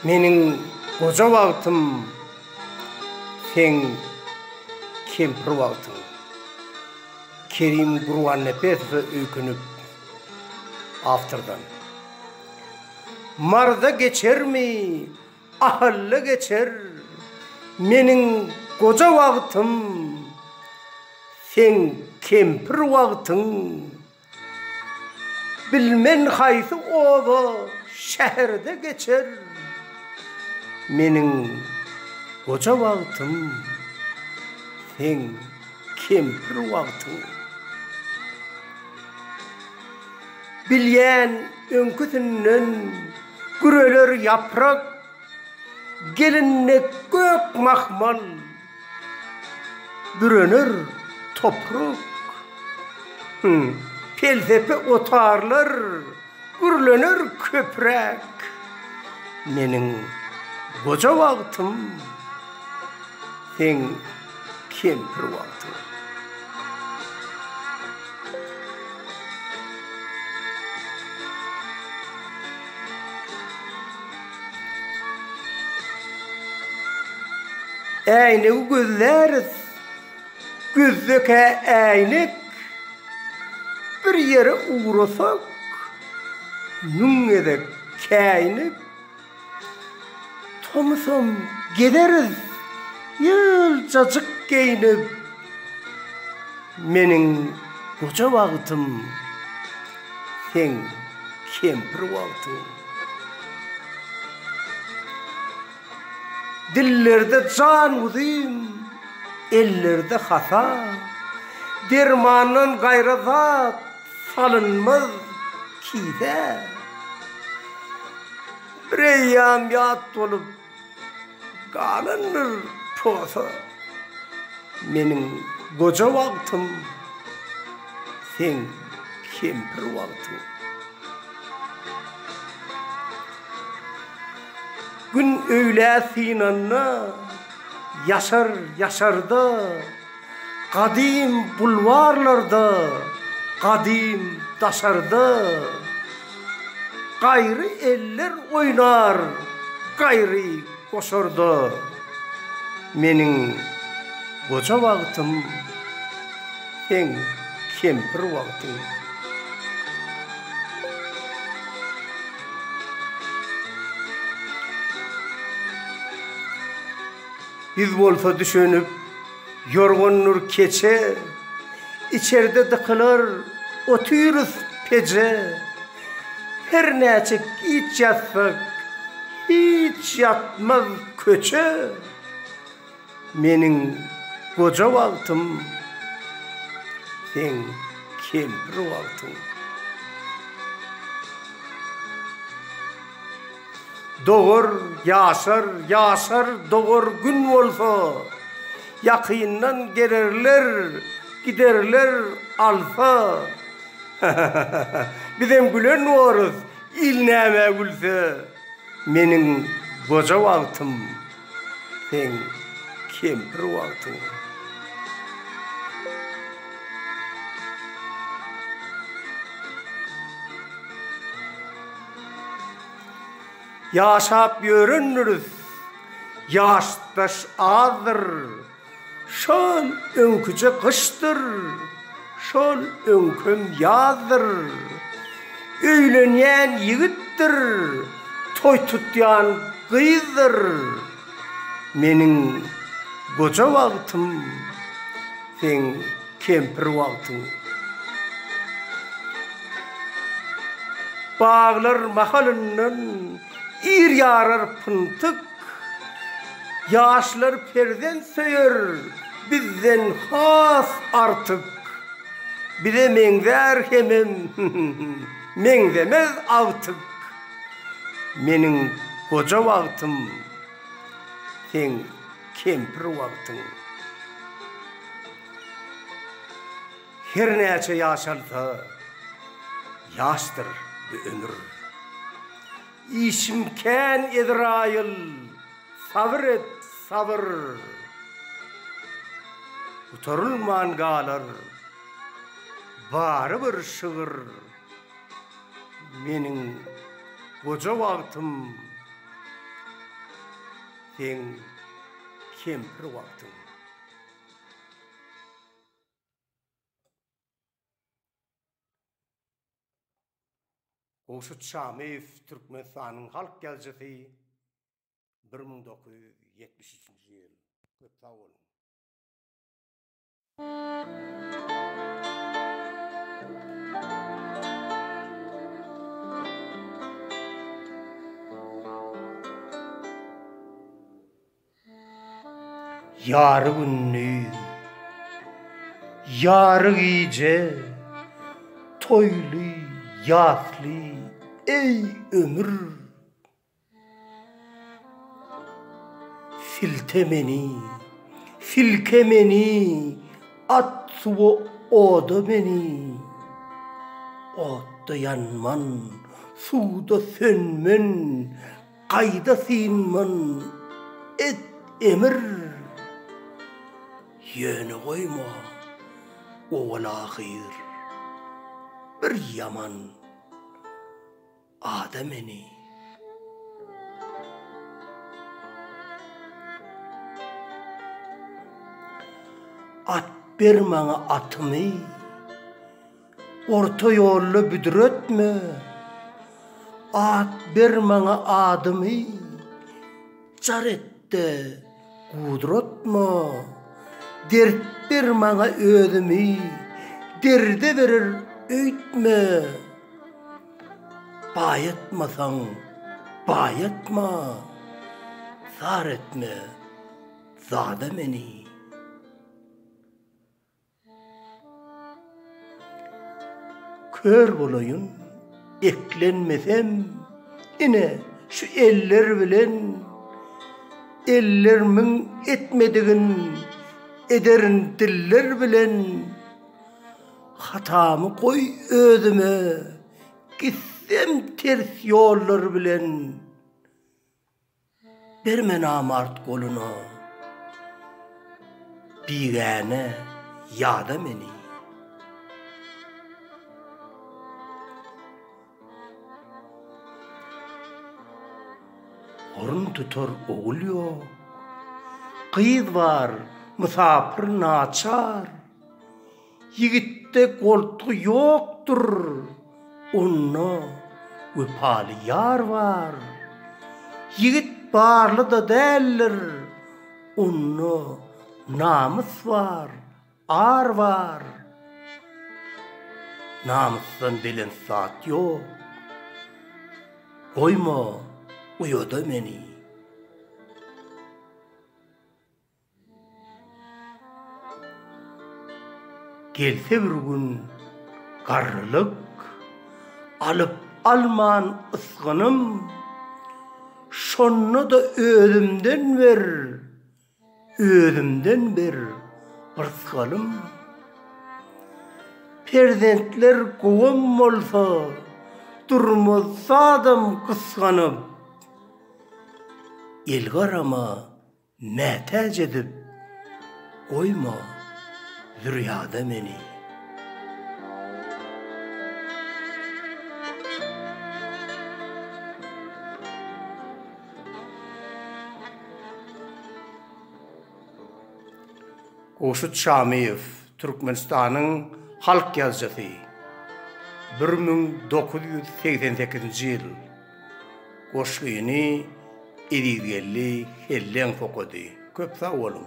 Menin koca wagtym sen kempir wagtyň. Kerim Gurwan Nepetow öykünüp afterdan. Marda geçer mi? Ahalla geçer. Menin koca wagtym sen kempir wagtyň. Bilmen haýsy oba şäherde geçer. Menin koca wagtym sen kempir wagtyň. Bilýän öňküsünden güreler yaprak, gelinnek gök mahmal, bürener toprak. Pelsepe otarlar, gürlener köprek. Menin koca wagtym sen kempir wagtyň. Äýnek gözler, gözdeki äýnek, bir yere uğrasak, nüňede käýnip, tomsam gideriz, ýylçaçyk geýnip. Menin koca wagtym sen kempir wagtyň. Dillerde can uzym, ellerde hata, dermanın gayrı salınmaz kide. Bir eyyam yat olup kalınır posa. Menin koca wagtym sen kempir wagtyň. Gün öýläsinanna yaşarda, kadim bulvarlarda, kadim daşarda, gaýry eller oynar, gaýry koşarda. Menin koca wagtym sen kempir wagtyň. Biz bolsa düşünüp, yorgunur keçe, içerde dıkılar, otururuz pece. Her näçe hiç yatsak, hiç yatmaz köçe. Menin koca wagtym sen kempir wagtyň. Doğur, yaşar, doğur gün bolsa, yakyndan gelirler, giderler alfa. Bizem gülen oruz, il näme gülse. Menin koca wagtym sen kempir wagtyň. Yaşap yörünürüz, yaştaş azdır, şol öňküce kıştır, şol öňküm yazdır. Öýlenýän ýigitdir, toy tutýan gyzdyr. Menin koca wagtym sen kempir wagtyň. Bağlar mahalından ir yarar pıntık, yaşlar perden söyür, bizden has artık. Bize meňzer hemem, meňzemez awtyk. Menin koca wagtym sen kempir wagtyň. Her näçe ýaşalsa, ýaşdyr bir ömür. İşimken Ezrail, sabır et, sabır. Utarılman galar, bari bir şığır. Menin koca wagtym Sen kempir wagtyň. Goşut Şamyň Türkmenistanyň halk gazetesi 1973-nji ýyl. Köp sag bolun. Yarı günlü, yarı gece, toylu, yaslı, ey ömür. Filke meni, at suvu oda beni. Otta yanman, suda sönmen, kayda sinman, et emir. Yöne koyma, oğul ahir, bir yaman adam eni. At bermaňa atymy, orta ýolly büdretme. At bermaňa adymy, jarette gudratma. Dert bermaňa özümi, derde verir öýtme. Bayatmasaň, bayatma. Zar etme, zada meni. Kör bolayın, eklenmesem, ine şu eller bilen, ellermin etmedigin, ederin diller bilen, hatamı koy özüme, gitsem ters yollar bilen, berme namart koluna, bigane yada meni. Orun tutar oğul yok, kıyız var, musafir naçar. Yigitte koltuğu yoktur, onna vefalı yar var. Yigit barlı da değildir, onna namus var, ar var. Namusdan bilen saat yok, koyma uyoda meni. Gelse bir gün garlyk, alıp alman ısgınım, şonna da özümden ver, ırsgalım. Perzentler govam olsa, durmaz adam kıskanıp, ilgarama mätäj edip, koyma zürriyada meni. Goşut Şamyň Türkmenistanyň halk gazetesi 1988-nji ýyl. Goşgyny Edigelli Hellen fokady. Köp sag bolun.